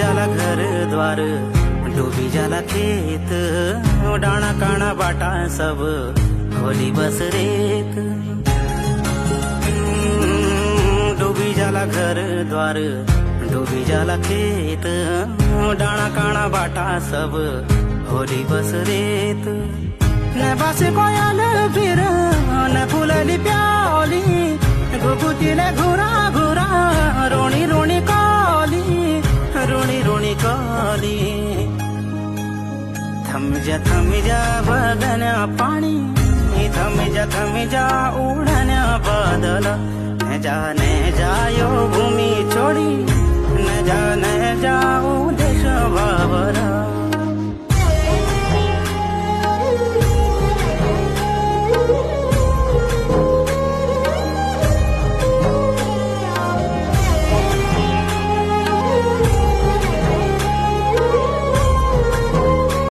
जाला घर द्वार, डूबी जाला खेत, डाना काना बाटा सब होली बस रेत। डूबी जाला घर द्वार, डूबी जाला खेत, डाना काना बाटा सब होली बस रेत। न बासे कोयल फिर न फुलली प्याली, घुघुतीले घुरा घुरा रोणी रोणी काली, रोणी रोणी काली। थम जा बदन्या पाणी, थम जा उडण्या बादल, ने जायो भूमी छोडी।